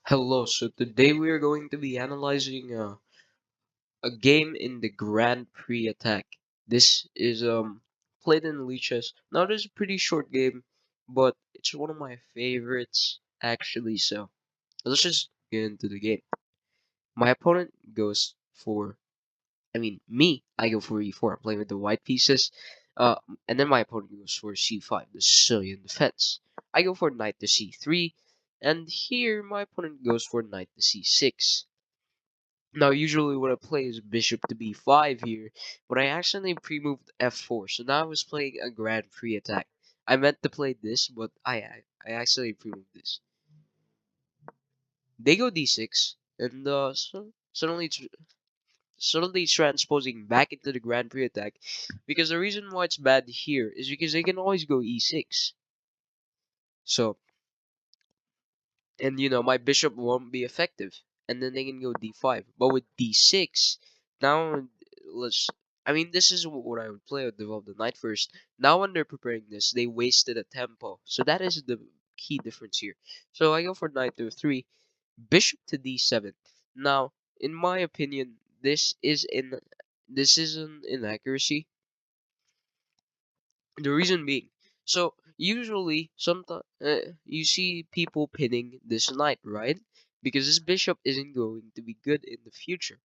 Hello, so today we are going to be analyzing a game in the Grand Prix attack. This is played in Lichess. Now it is a pretty short game, but it's one of my favorites actually, so let's just get into the game. My opponent goes for I go for e4. I'm playing with the white pieces. Uh and then my opponent goes for c5, the Sicilian defense. I go for knight to c3, and here my opponent goes for knight to c6. Now, usually what I play is bishop to b5 here, but I accidentally pre-moved f4, so now I was playing a Grand Prix attack. I meant to play this, but I accidentally pre-moved this. They go d6, and suddenly it's transposing back into the Grand Prix attack, because the reason why it's bad here is because they can always go e6. So, and my bishop won't be effective, and then they can go d5. But with d6, now let's this is what I would play. I would develop the knight first. Now when they're preparing this, they wasted a tempo, so that is the key difference here. So I go for knight to 3, bishop to d7. Now, in my opinion, this is an inaccuracy. The reason being, so usually sometimes you see people pinning this knight, right? Because this bishop isn't going to be good in the future.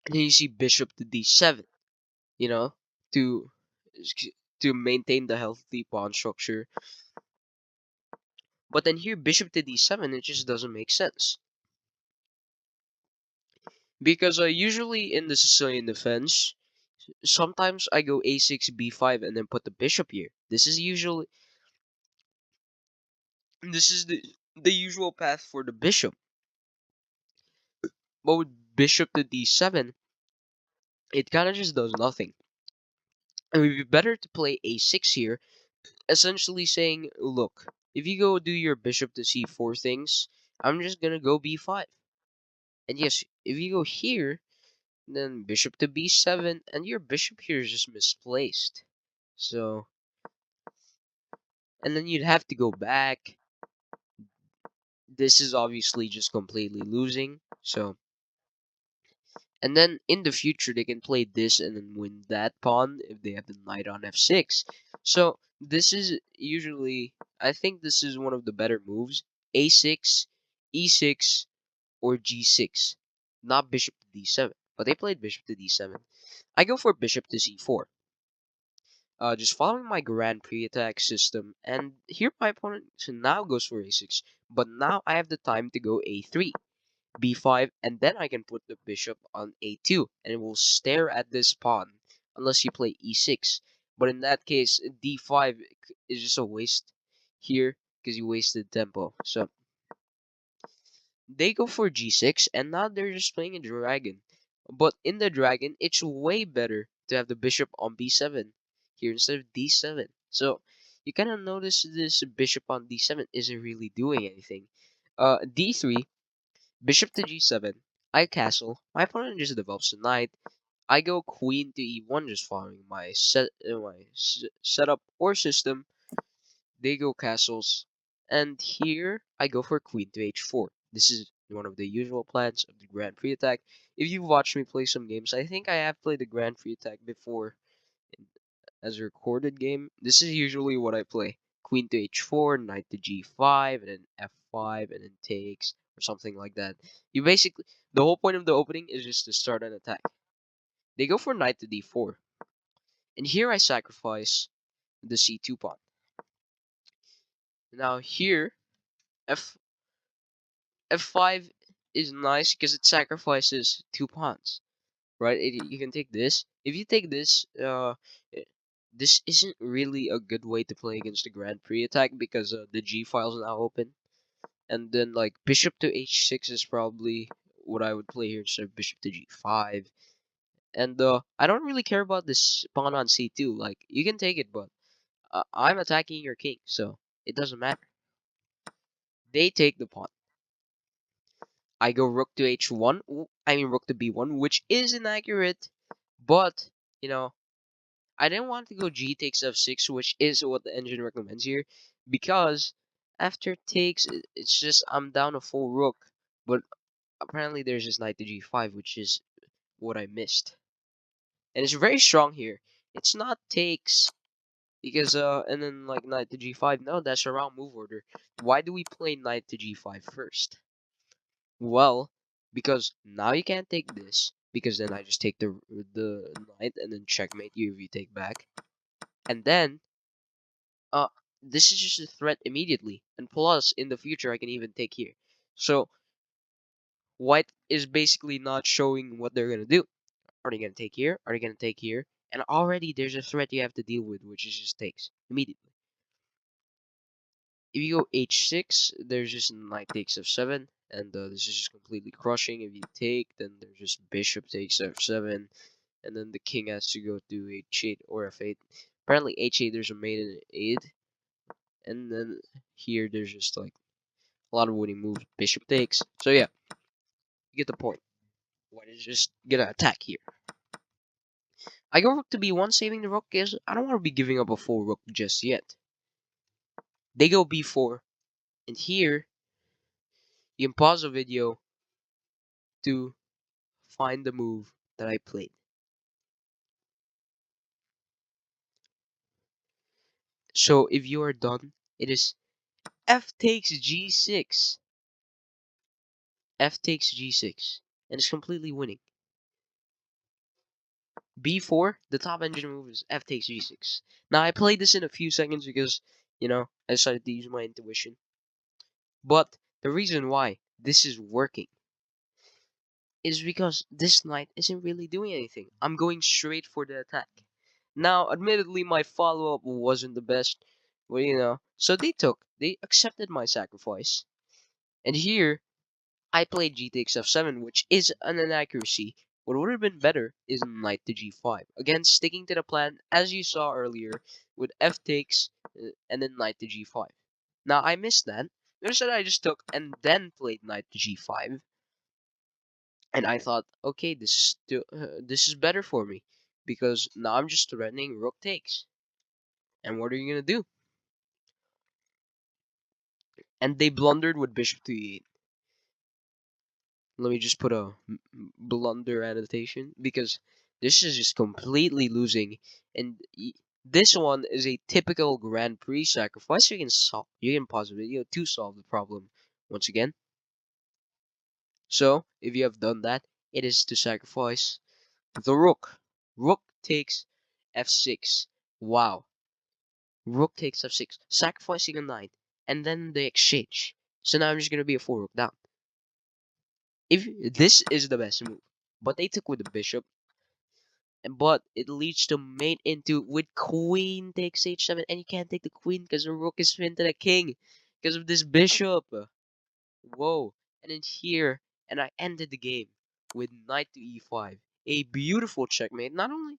And then you see bishop to d7, you know, to to maintain the healthy pawn structure. But then here bishop to d7, it just doesn't make sense. Because usually in the Sicilian defense, sometimes I go a6, b5, and then put the bishop here. This is the usual path for the bishop. But with bishop to d7, it kind of just does nothing. It would be better to play a6 here, essentially saying, look, if you go do your bishop to c4 things, I'm just gonna go b5. And yes, if you go here, then bishop to b7, and your bishop here is just misplaced. So, and then you'd have to go back. This is obviously just completely losing. So, and then in the future, they can play this and then win that pawn if they have the knight on f6. So this is usually, I think this is one of the better moves. a6, e6, or g6. Not bishop to d7. But they played bishop to d7. I go for bishop to c4. Just following my Grand Prix attack system. And here my opponent now goes for a6. But now I have the time to go a3. b5, and then I can put the bishop on a2, and it will stare at this pawn unless you play e6. But in that case, d5 is just a waste here because you wasted tempo. So they go for g6, and now they're just playing a dragon. But in the dragon, it's way better to have the bishop on b7 here instead of d7. So you kind of notice this bishop on d7 isn't really doing anything. D3, bishop to g7. I castle. My opponent just develops a knight. I go queen to e1, just following my setup or system. They go castles, and here I go for queen to h4. This is one of the usual plans of the Grand Prix attack. If you've watched me play some games, I think I have played the Grand Prix attack before as a recorded game. This is usually what I play. Queen to h4, knight to g5, and then f5, and then takes, or something like that. You basically, the whole point of the opening is just to start an attack. They go for knight to d4. And here I sacrifice the c2 pawn. Now here, f f5 is nice because it sacrifices two pawns, right? You can take this. If you take this, this isn't really a good way to play against the Grand Prix attack because the G file is now open. And then like bishop to h6 is probably what I would play here instead of bishop to g5. And I don't really care about this pawn on c2. Like you can take it, but I'm attacking your king, so it doesn't matter. They take the pawn. I go rook to h1. Rook to b1, which is inaccurate, but you know I didn't want to go g takes f6, which is what the engine recommends here, because after takes, it's just I'm down a full rook. But apparently there's just knight to g5, which is what I missed. And it's very strong here. It's not takes because and then like knight to g5. No, that's a wrong move order. Why do we play knight to g5 first? Well, because now you can't take this because then I just take the knight and then checkmate you if you take back. And then uh this is just a threat immediately. And plus in the future I can even take here. So white is basically not showing what they're gonna do. Are they gonna take here? Are they gonna take here? And already there's a threat you have to deal with, which is just takes immediately. If you go h6, there's just knight takes f7, and this is just completely crushing. If you take, then there's just bishop takes f7, and then the king has to go to h8 or f8. Apparently h8 there's a maiden 8, and then here there's just like a lot of winning moves. Bishop takes. So yeah, you get the point. Why is just gonna attack here? I go rook to b1, saving the rook is I don't want to be giving up a full rook just yet. They go b4, and here you can pause the video to find the move that I played. So if you are done, it is f takes g6. F takes g6. And it's completely winning. b4, the top engine move is f takes g6. Now I played this in a few seconds because, I decided to use my intuition. But the reason why this is working is because this knight isn't really doing anything. I'm going straight for the attack. Now, admittedly, my follow-up wasn't the best, but so they accepted my sacrifice. And here, I played g takes f7, which is an inaccuracy. What would have been better is knight to g5. Again, sticking to the plan, as you saw earlier, with f takes, and then knight to g5. Now, I missed that. Instead, I just took and then played knight to g5. And I thought, okay, this is better for me because now I'm just threatening rook takes. And what are you gonna do? And they blundered with bishop to e8. Let me just put a blunder annotation because this is just completely losing. And this one is a typical Grand Prix sacrifice. You can pause the video to solve the problem once again. So if you have done that, it is to sacrifice the rook. Rook takes f6. Wow. Rook takes f6, sacrificing a knight, and then they exchange. So now I'm just gonna be a 4 rook down. If this is the best move, but they took with the bishop, but it leads to mate into with queen takes h7, and you can't take the queen because the rook is pinned to the king because of this bishop. Whoa! And then here, and I ended the game with knight to e5, a beautiful checkmate. Not only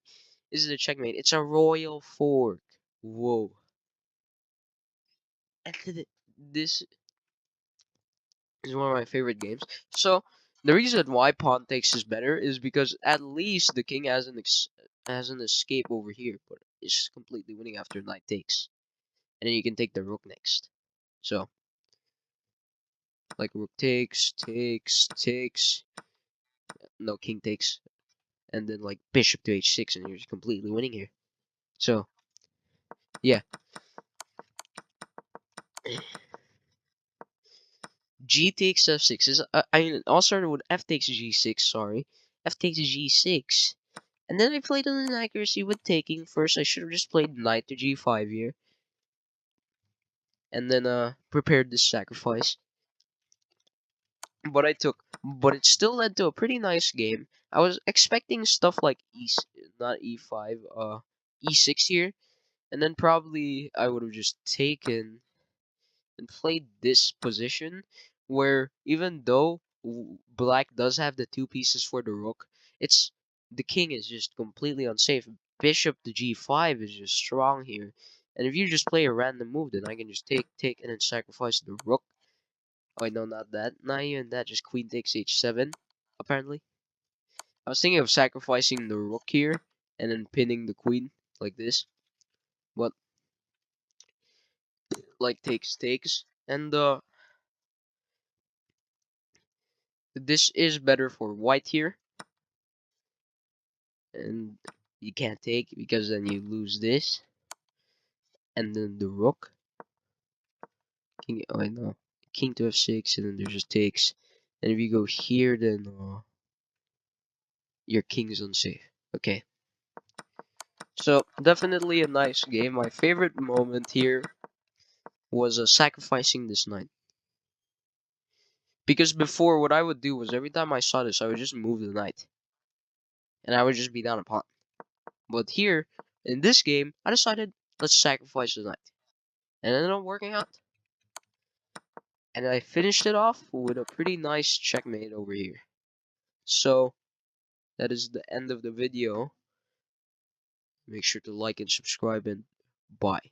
is it a checkmate, it's a royal fork. Whoa! And this is one of my favorite games. So the reason why pawn takes is better is because at least the king has an escape over here, but it's completely winning after knight takes, and then you can take the rook next. So like rook takes, no king takes, and then like bishop to h6, and you're just completely winning here. So yeah, g takes f6 is I mean, all started with f takes g6. Sorry, f takes g6. And then I played an inaccuracy with taking first. I should have just played knight to g5 here. And then prepared this sacrifice. But it still led to a pretty nice game. I was expecting stuff like not e5, e6 here. And then probably I would have just taken and played this position where even though black does have the two pieces for the rook, it's the king is just completely unsafe. Bishop to g5 is just strong here. And if you just play a random move, then I can just take, and then sacrifice the rook. Oh, no, not that. Not even that, just queen takes h7, apparently. I was thinking of sacrificing the rook here, and then pinning the queen, like this. But, like, takes. And this is better for white here, and you can't take because then you lose this, and then the rook, king. Oh, I know, king to f6, and then there's just takes. And if you go here, then your king is unsafe. Okay, so definitely a nice game. My favorite moment here was sacrificing this knight. Because before, what I would do was every time I saw this, I would just move the knight, and I would just be down a pawn. But here, in this game, I decided let's sacrifice the knight, and it ended up working out. And I finished it off with a pretty nice checkmate over here. So that is the end of the video. Make sure to like and subscribe, and bye.